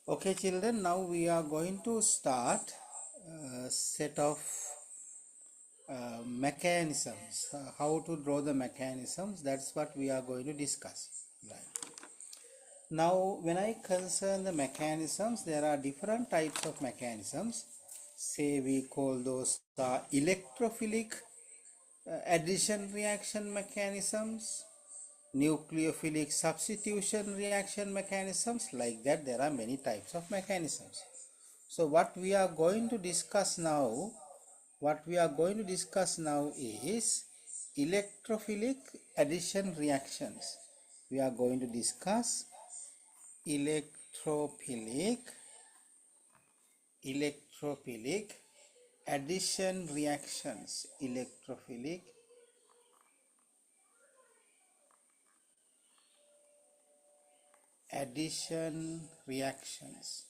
Okay children, now we are going to start a set of mechanisms, how to draw the mechanisms. That's what we are going to discuss. Right. Now when I concern the mechanisms, there are different types of mechanisms. Say we call those electrophilic addition reaction mechanisms, nucleophilic substitution reaction mechanisms. Like that, there are many types of mechanisms. So what we are going to discuss now is electrophilic addition reactions. We are going to discuss electrophilic addition reactions. Electrophilic addition reactions.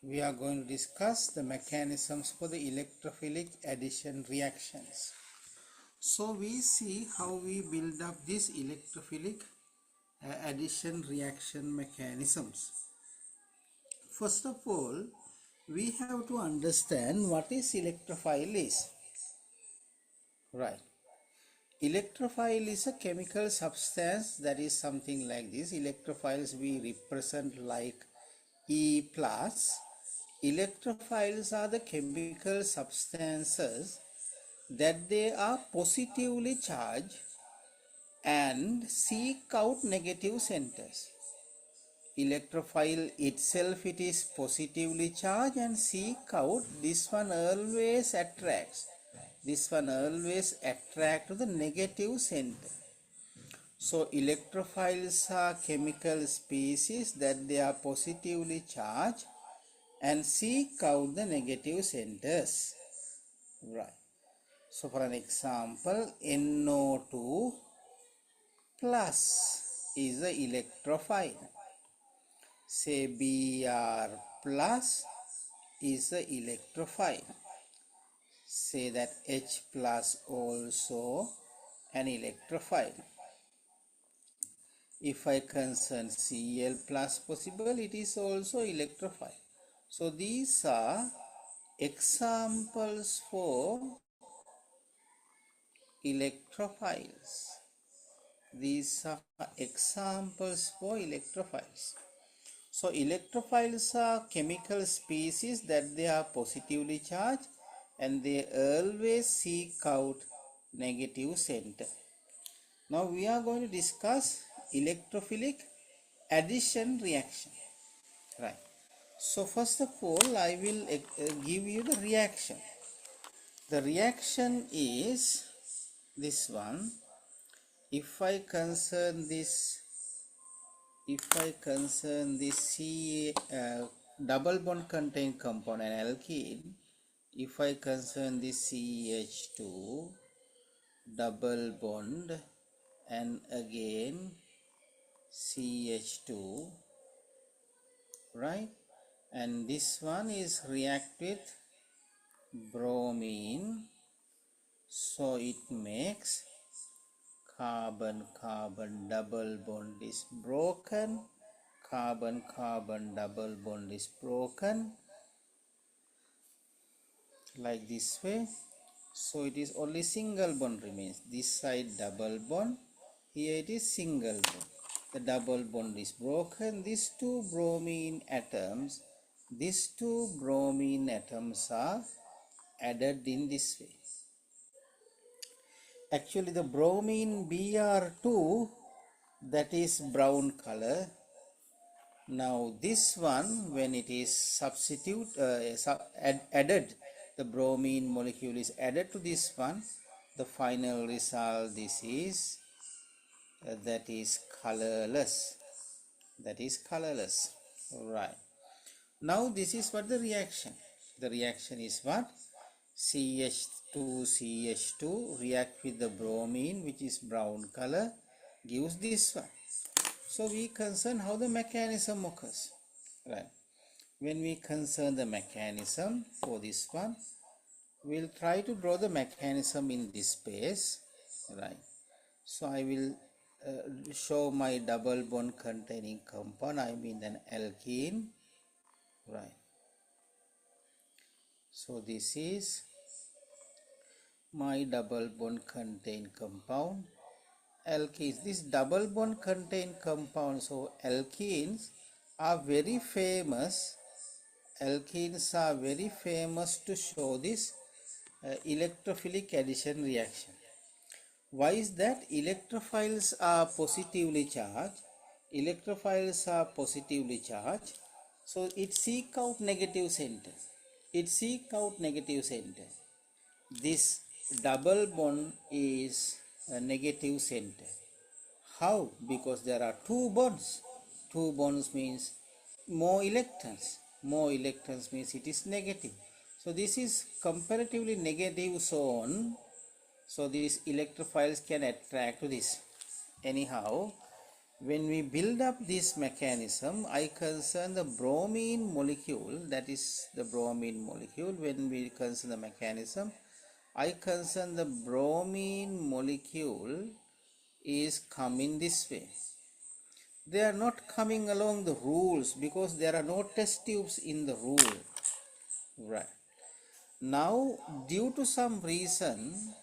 We are going to discuss the mechanisms for the electrophilic addition reactions. So we see how we build up these electrophilic addition reaction mechanisms. First of all, we have to understand what is electrophile is. Right. Electrophile is a chemical substance that is something like this. Electrophiles we represent like E plus. Electrophiles are the chemical substances that they are positively charged and seek out negative centers. Electrophile itself, it is positively charged and seek out. This one always attracts. This one always attracts to the negative center. So electrophiles are chemical species that they are positively charged and seek out the negative centers. Right. So for an example, NO2 plus is the electrophile. Say Br plus is the electrophile. Say that H plus also an electrophile. If I concern Cl plus possible, it is also electrophile. So these are examples for electrophiles. These are examples for electrophiles. So electrophiles are chemical species that they are positively charged and they always seek out negative center. Now we are going to discuss electrophilic addition reaction. Right. So first of all, I will give you the reaction. The reaction is this one. If I concern this C double bond contained compound, an alkene, if I concern this CH2 double bond and again CH2, right, and this one is react with bromine, so it makes carbon-carbon double bond is broken, carbon-carbon double bond is broken like this way. So it is only single bond remains. This side double bond, here it is single bond. The double bond is broken. These two bromine atoms are added in this way. Actually the bromine Br2, that is brown color. Now this one, when it is added, the bromine molecule is added to this one, the final result, this is that is colorless. Right. Now this is what the reaction. The reaction is what? CH2 react with the bromine, which is brown color, gives this one. So we concern how the mechanism occurs. Right. When we concern the mechanism for this one, we'll try to draw the mechanism in this space, right? So I will show my double bond containing compound, I mean an alkene, right? So this is my double bond contained compound, alkenes. This double bond contained compound, so alkenes are very famous. Alkenes are very famous to show this electrophilic addition reaction. Why is that? Electrophiles are positively charged. Electrophiles are positively charged. So it seek out negative center. It seek out negative center. This double bond is a negative center. How? Because there are two bonds. Two bonds means more electrons. More electrons means it is negative. So this is comparatively negative zone. So these electrophiles can attract to this. Anyhow, when we build up this mechanism, I concern the bromine molecule, that is the bromine molecule. When we concern the mechanism, I concern the bromine molecule is coming this way. They are not coming along the rules because there are no test tubes in the rule. Right. Now, due to some reason,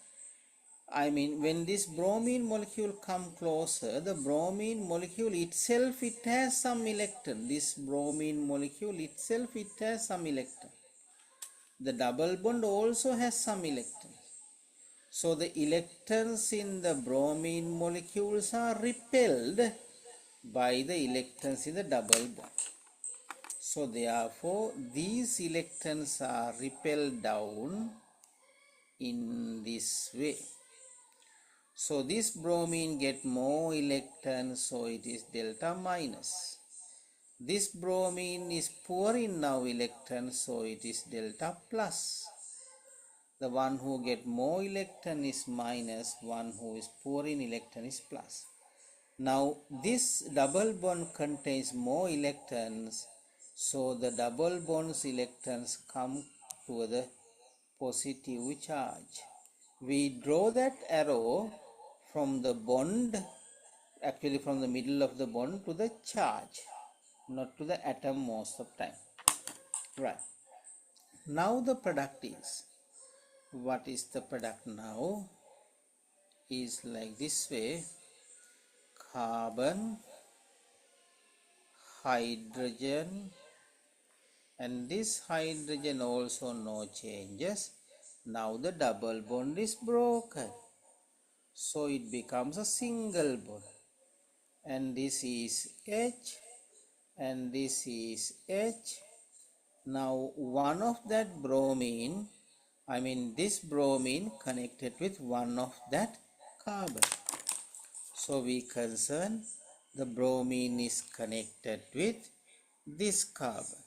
I mean, when this bromine molecule come closer, the bromine molecule itself, it has some electron. This bromine molecule itself, it has some electron. The double bond also has some electron. So the electrons in the bromine molecules are repelled by the electrons in the double bond. So therefore, these electrons are repelled down in this way. So this bromine get more electrons, so it is delta minus. This bromine is poor in now electrons, so it is delta plus. The one who get more electron is minus, one who is poor in electron is plus. Now this double bond contains more electrons, so the double bond's electrons come to the positive charge. We draw that arrow from the bond, actually from the middle of the bond to the charge, not to the atom most of time. Right. Now the product is, what is the product now? Is like this way: carbon, hydrogen, and this hydrogen also no changes. Now the double bond is broken, so it becomes a single bond, and this is H and this is H. Now one of that bromine, I mean this bromine connected with one of that carbon. So we concern the bromine is connected with this carbon.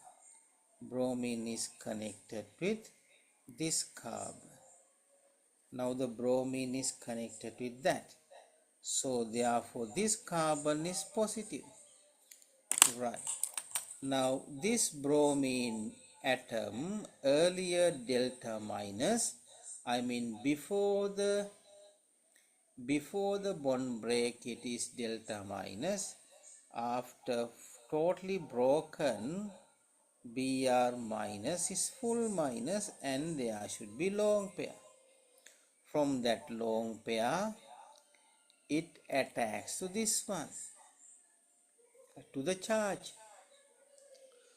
Bromine is connected with this carbon. Now the bromine is connected with that. So therefore this carbon is positive. Right. Now this bromine atom, earlier delta minus, I mean before the bond break it is delta minus. After totally broken, Br minus is full minus, and there should be lone pair. From that lone pair, it attacks to this one, to the charge.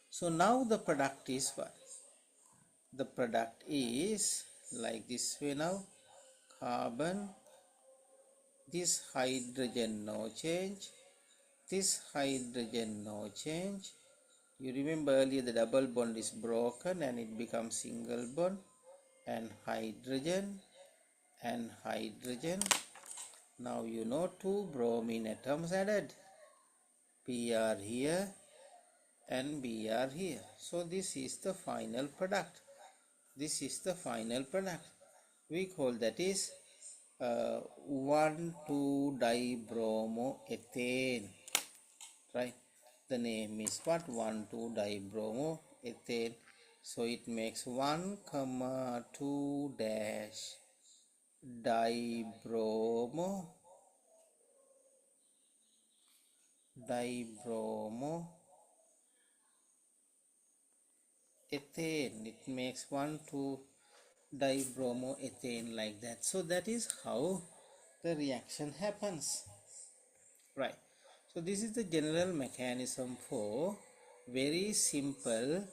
So now the product is what? The product is like this way now: carbon, this hydrogen no change, this hydrogen no change. You remember earlier the double bond is broken and it becomes single bond, and hydrogen and hydrogen. Now you know two bromine atoms added, Br here and Br here. So this is the final product. This is the final product. We call that is 1,2-dibromoethane, right? The name is what? 1,2-dibromoethane. So it makes 1, 2 dash dibromo ethane. It makes 1, 2 dibromoethane, like that. So that is how the reaction happens, right? So this is the general mechanism for very simple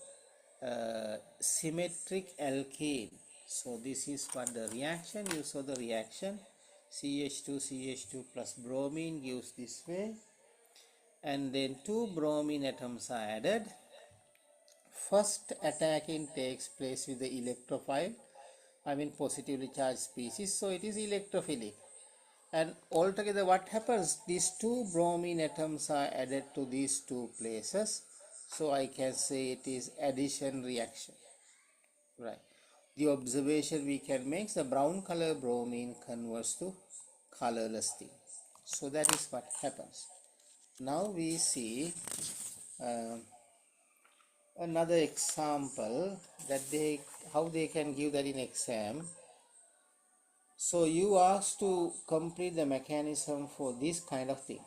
symmetric alkane. So this is what the reaction. You saw the reaction. CH2 plus bromine gives this way, and then 2 bromine atoms are added. First attacking takes place with the electrophile, I mean positively charged species, so it is electrophilic. And altogether what happens, these 2 bromine atoms are added to these 2 places, so I can say it is addition reaction, right? The observation we can make, the brown color bromine converts to colorless thing. So that is what happens. Now we see another example that how they can give that in exam. So you asked to complete the mechanism for this kind of thing.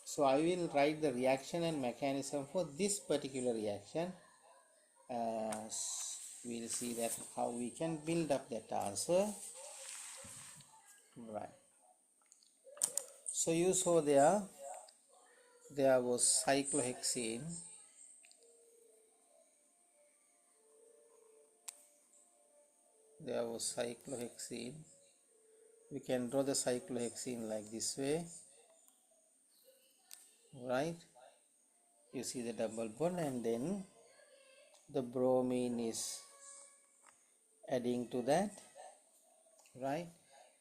So I will write the reaction and mechanism for this particular reaction. We'll see that how we can build up that answer, right? So you saw there was cyclohexene, we can draw the cyclohexene like this way, right? You see the double bond, and then the bromine is adding to that, right?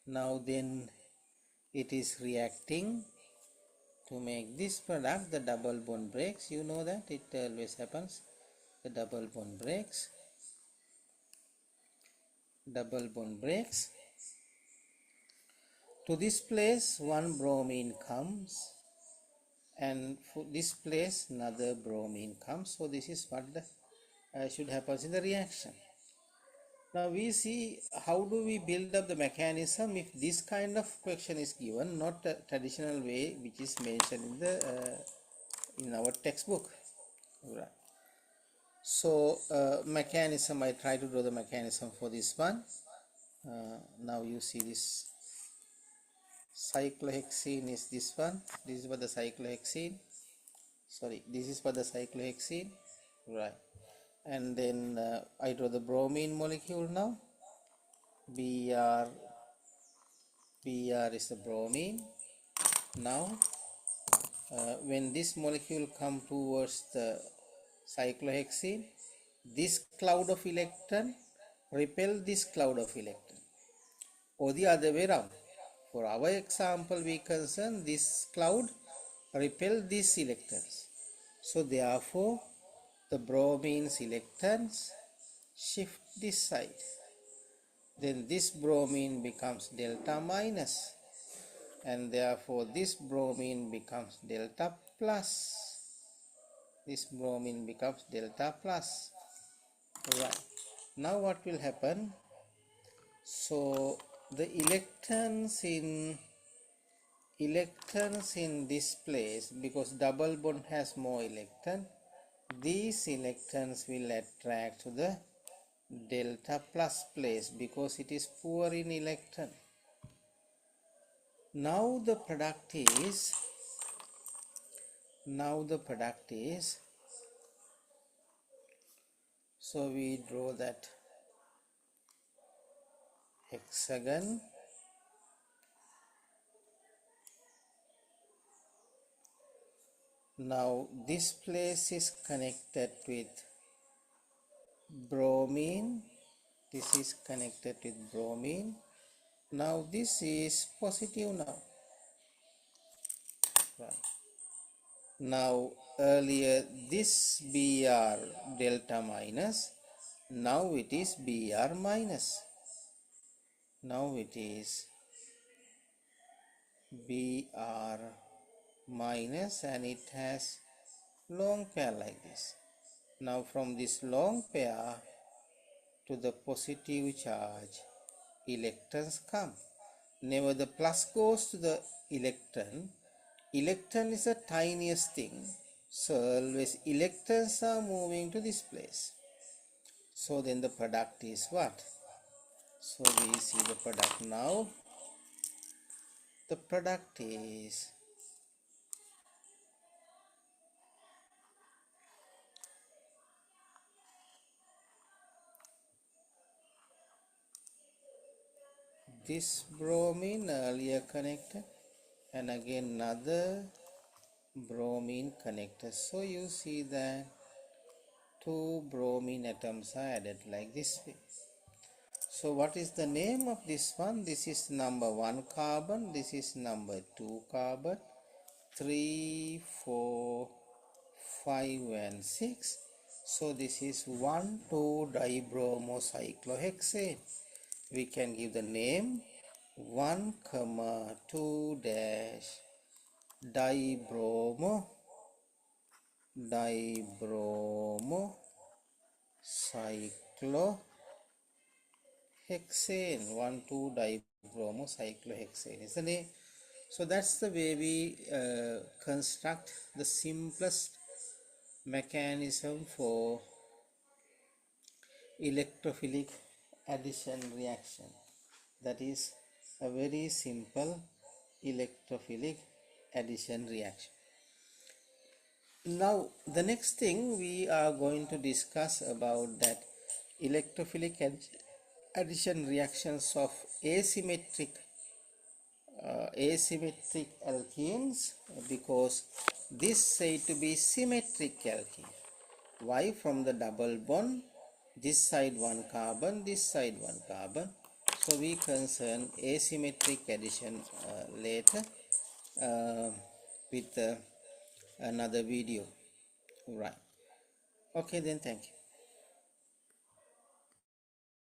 Now then it is reacting to make this product. The double bond breaks, you know that it always happens. The double bond breaks, to this place 1 bromine comes, and for this place another bromine comes. So this is what the should happen in the reaction. Now we see how do we build up the mechanism if this kind of question is given, not a traditional way which is mentioned in the in our textbook, right? So mechanism, I try to draw the mechanism for this one. Now you see this cyclohexene is this one. This is for the cyclohexene, sorry, this is for the cyclohexene, right? And then I draw the bromine molecule now. Br is the bromine. Now when this molecule come towards the cyclohexene, this cloud of electron repel this cloud of electron, or the other way around. For our example we concern this cloud repel these electrons. So therefore the bromine's electrons shift this side. Then this bromine becomes delta minus, and therefore this bromine becomes delta plus. This bromine becomes delta plus, right? Now what will happen? So the electrons in this place, because double bond has more electron, these electrons will attract to the delta plus place because it is poor in electron. Now the product is so we draw that hexagon. Now this place is connected with bromine, this is connected with bromine. Now this is positive now, right? Now earlier this Br delta minus, now it is Br minus, now it is Br minus, and it has lone pair like this. Now from this lone pair to the positive charge, electrons come. Whenever the plus goes to the electron, electron is the tiniest thing. So always electrons are moving to this place. So then the product is what? So we see the product now. The product is this bromine earlier connected and again another bromine connected. So you see that two bromine atoms are added like this way. So what is the name of this one? This is number 1 carbon, this is number 2 carbon, 3, 4, 5 and 6. So this is 1,2-dibromocyclohexane. We can give the name 1,2-dibromocyclohexane. 1,2-dibromocyclohexane is the name. So that's the way we construct the simplest mechanism for electrophilic addition reaction. That is a very simple electrophilic addition reaction. Now the next thing we are going to discuss about that electrophilic addition reactions of asymmetric alkenes, because this said to be symmetric alkene. Why? From the double bond, this side 1 carbon, this side 1 carbon. So we concern asymmetric addition later with another video. Right. Okay then, thank you.